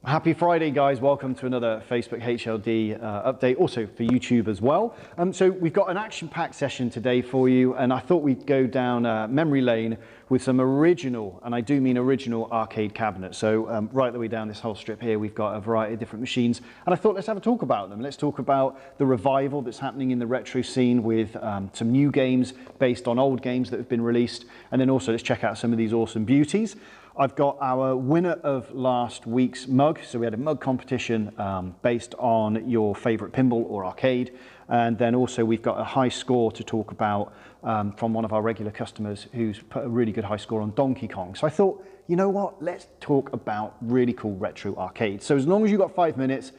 Happy Friday, guys. Welcome to another Facebook HLD update, also for YouTube as well. So we've got an action-packed session today for you, and I thought we'd go down memory lane with some original, and I do mean original, arcade cabinets. So right the way down this whole strip here, we've got a variety of different machines, and I thought let's have a talk about them. Let's talk about the revival that's happening in the retro scene with some new games based on old games that have been released, and then also let's check out some of these awesome beauties. I've got our winner of last week's mug. So we had a mug competition based on your favorite pinball or arcade. And then also we've got a high score to talk about from one of our regular customers who's put a really good high score on Donkey Kong. So I thought, you know what, let's talk about really cool retro arcades. So as long as you've got 5 minutes,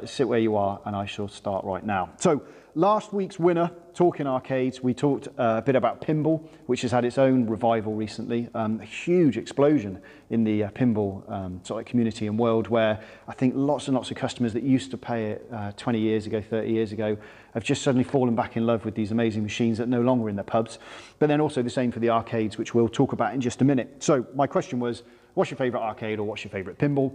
sit where you are and I shall start right now. So last week's winner, talking arcades, we talked a bit about pinball, which has had its own revival recently. A huge explosion in the pinball sort of community and world, where I think lots and lots of customers that used to pay it 20 years ago, 30 years ago, have just suddenly fallen back in love with these amazing machines that are no longer in the pubs. But then also the same for the arcades, which we'll talk about in just a minute. So my question was, what's your favorite arcade or what's your favorite pinball?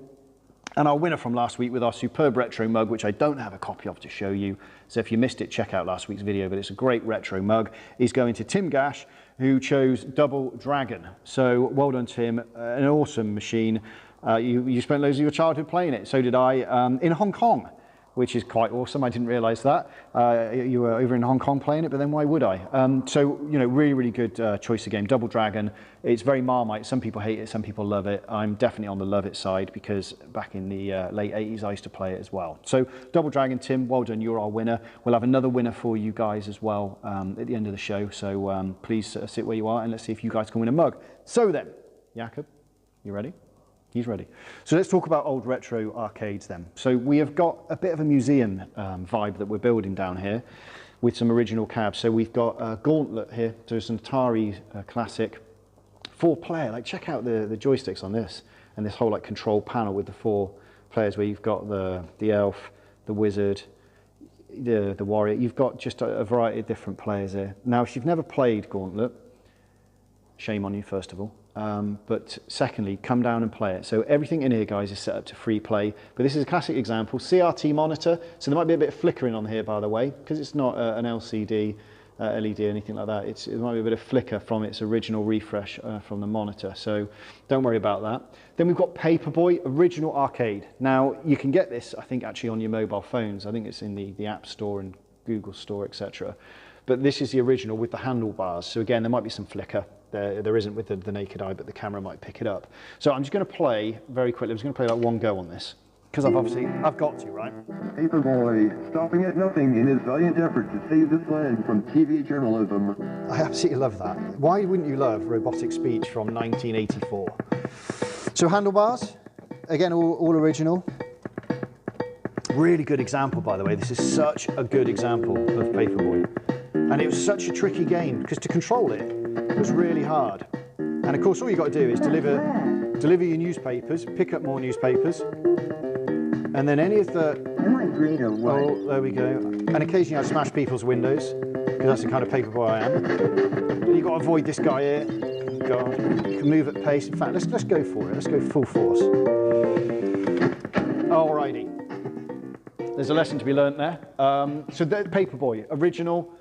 And our winner from last week with our superb retro mug, which I don't have a copy of to show you, so if you missed it, check out last week's video, but it's a great retro mug, is going to Tim Gash, who chose Double Dragon. So well done, Tim, an awesome machine. You spent loads of your childhood playing it, so did I, in Hong Kong, which is quite awesome. I didn't realize that. You were over in Hong Kong playing it, but then why would I? So, you know, really, really good choice of game. Double Dragon, it's very Marmite. Some people hate it, some people love it. I'm definitely on the love it side because back in the late 80s, I used to play it as well. So Double Dragon, Tim, well done, you're our winner. We'll have another winner for you guys as well at the end of the show. So please sit where you are and let's see if you guys can win a mug. So then, Jakob, you ready? He's ready. So let's talk about old retro arcades then. So we have got a bit of a museum vibe that we're building down here with some original cabs. So we've got a Gauntlet here. So it's an Atari classic 4-player. Like check out the joysticks on this and this whole like control panel with the 4 players where you've got the elf, the wizard, the warrior. You've got just a variety of different players here. Now, if you've never played Gauntlet, shame on you, first of all. But secondly, come down and play it. So everything in here, guys, is set up to free play. But this is a classic example. CRT monitor. So there might be a bit of flickering on here, by the way, because it's not an LCD, LED, anything like that. It might be a bit of flicker from its original refresh from the monitor. So don't worry about that. Then we've got Paperboy, original arcade. Now, you can get this, I think, actually on your mobile phones. I think it's in the App Store and Google Store, etc. But this is the original with the handlebars. So again, there might be some flicker. There isn't with the naked eye, but the camera might pick it up. So I'm just going to play very quickly. I'm just going to play like one go on this. Because I've got to, right? Paperboy, stopping at nothing in his valiant effort to save this land from TV journalism. I absolutely love that. Why wouldn't you love robotic speech from 1984? So handlebars, again, all original. Really good example, by the way. This is such a good example of Paperboy. And it was such a tricky game because to control it was really hard. And of course, all you've got to do is deliver your newspapers, pick up more newspapers, and then any of the... Am I green or what? Oh, there we go. And occasionally I smash people's windows, because that's the kind of Paperboy I am. And you've got to avoid this guy here. God, you can move at pace. In fact, let's go for it. Let's go full force. Alrighty. There's a lesson to be learnt there. So the Paperboy, original,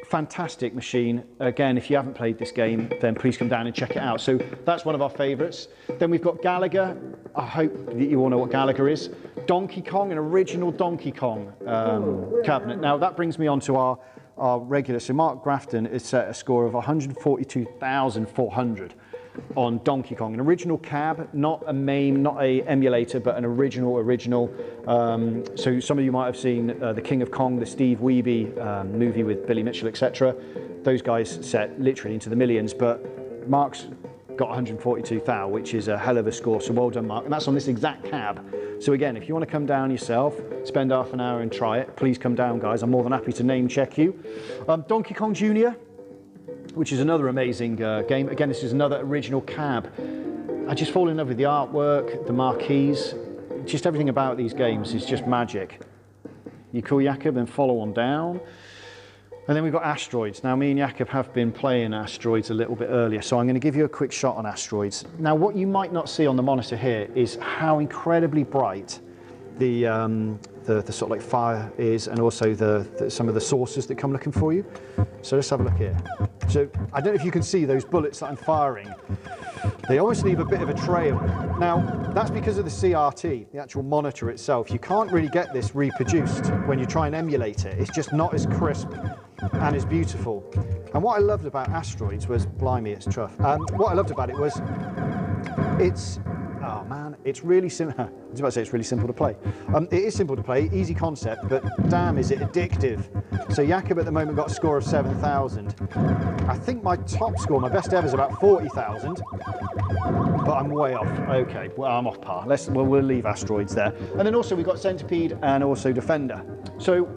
fantastic machine. Again, if you haven't played this game, then please come down and check it out. So that's one of our favourites. Then we've got Galaga. I hope that you all know what Galaga is. Donkey Kong, an original Donkey Kong cabinet. Now that brings me on to our regular. So Mark Grafton has set a score of 142,400 on Donkey Kong, an original cab, not a MAME, not a emulator, but an original. So some of you might have seen The King of Kong, the Steve Wiebe movie with Billy Mitchell, etc. Those guys set literally into the millions, but Mark's got 142,000, which is a hell of a score, so well done, Mark. And that's on this exact cab. So again, if you want to come down yourself, spend half an hour and try it, please come down, guys. I'm more than happy to name check you. Donkey Kong Jr., which is another amazing game. Again, this is another original cab. I just fall in love with the artwork, the marquees, just everything about these games is just magic. You cool, Jakob, then follow on down. And then we've got Asteroids. Now, me and Jakob have been playing Asteroids a little bit earlier, so I'm going to give you a quick shot on Asteroids. Now, what you might not see on the monitor here is how incredibly bright the sort of like fire is, and also some of the sources that come looking for you. So let's have a look here. So I don't know if you can see those bullets that I'm firing. They always leave a bit of a trail. Now, that's because of the CRT, the actual monitor itself. You can't really get this reproduced when you try and emulate it. It's just not as crisp and as beautiful. And what I loved about Asteroids was, blimey, it's tough. What I loved about it was, oh man, it's really simple. I was about to say it's really simple to play. It is simple to play, easy concept, but damn is it addictive. So Jakob at the moment got a score of 7,000. I think my top score, my best ever, is about 40,000, but I'm way off. Okay, well, I'm off par. We'll leave Asteroids there. And then also we've got Centipede and also Defender. So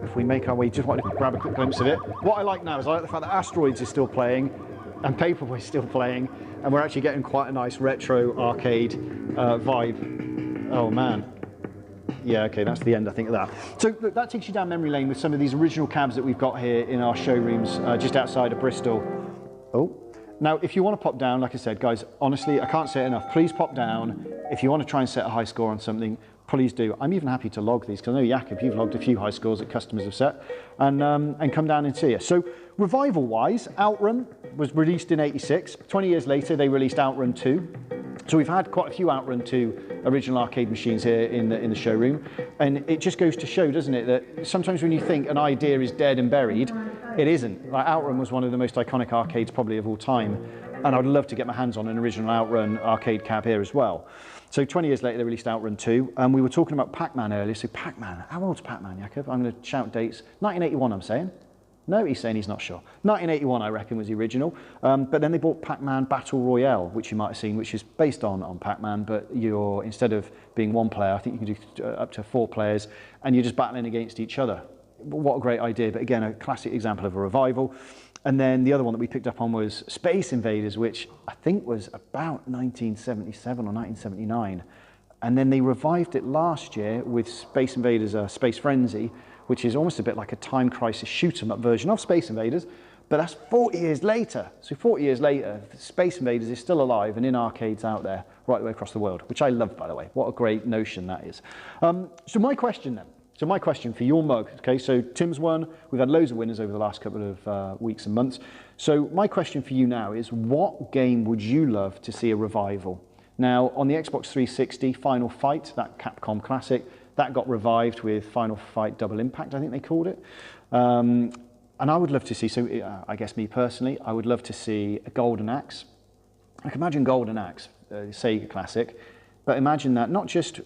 if we make our way, just want to grab a quick glimpse of it. What I like now is I like the fact that Asteroids is still playing and Paperboy is still playing, and we're actually getting quite a nice retro arcade vibe. Oh man. Yeah, okay, that's the end, I think, of that. So look, that takes you down memory lane with some of these original cabs that we've got here in our showrooms just outside of Bristol. Oh, now if you want to pop down, like I said, guys, honestly, I can't say it enough. Please pop down. If you want to try and set a high score on something, please do. I'm even happy to log these, because I know, Jakob, you've logged a few high scores that customers have set, and come down and see us. So revival-wise, Outrun was released in '86. 20 years later, they released Outrun 2. So we've had quite a few Outrun 2 original arcade machines here in the showroom, and it just goes to show, doesn't it, that sometimes when you think an idea is dead and buried, it isn't. Like, Outrun was one of the most iconic arcades probably of all time, and I'd love to get my hands on an original Outrun arcade cab here as well. So 20 years later, they released Outrun 2, and we were talking about Pac-Man earlier. So Pac-Man, how old's Pac-Man, Jakob? I'm going to shout dates. 1981, I'm saying. No, he's saying he's not sure. 1981, I reckon, was the original. But then they bought Pac-Man Battle Royale, which you might have seen, which is based on Pac-Man, but you're, instead of being one player, I think you can do up to 4 players, and you're just battling against each other. What a great idea, but again, a classic example of a revival. And then the other one that we picked up on was Space Invaders, which I think was about 1977 or 1979. And then they revived it last year with Space Invaders Space Frenzy, which is almost a bit like a Time Crisis shoot-'em-up version of Space Invaders, but that's 40 years later. So 40 years later, Space Invaders is still alive and in arcades out there right the way across the world, which I love, by the way. What a great notion that is. So my question then. So my question for your mug, okay, so Tim's won, we've had loads of winners over the last couple of weeks and months. So my question for you now is, what game would you love to see a revival? Now, on the Xbox 360, Final Fight, that Capcom classic, that got revived with Final Fight Double Impact, I think they called it. And I would love to see, so I guess me personally, I would love to see a Golden Axe. I can imagine Golden Axe, Sega classic, but imagine that not just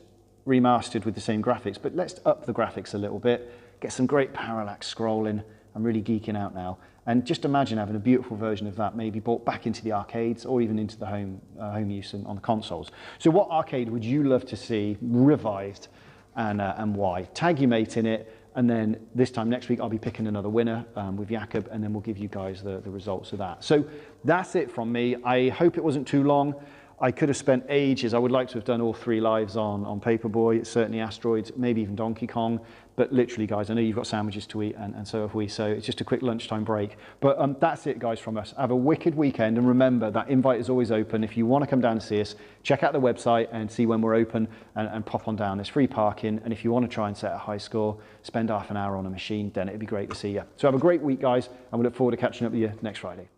remastered with the same graphics, but let's up the graphics a little bit, get some great parallax scrolling. I'm really geeking out now. And just imagine having a beautiful version of that maybe brought back into the arcades or even into the home use on the consoles. So what arcade would you love to see revived, and why? Tag your mate in it, and then this time next week I'll be picking another winner with Jakob, and then we'll give you guys the results of that. So that's it from me. I hope it wasn't too long. I could have spent ages. I would like to have done all 3 lives on Paperboy, certainly Asteroids, maybe even Donkey Kong. But literally, guys, I know you've got sandwiches to eat, and so have we. So it's just a quick lunchtime break. But that's it, guys, from us. Have a wicked weekend. And remember, that invite is always open. If you want to come down and see us, check out the website and see when we're open and pop on down. There's free parking. And if you want to try and set a high score, spend half an hour on a machine, then it'd be great to see you. So have a great week, guys. And we look forward to catching up with you next Friday.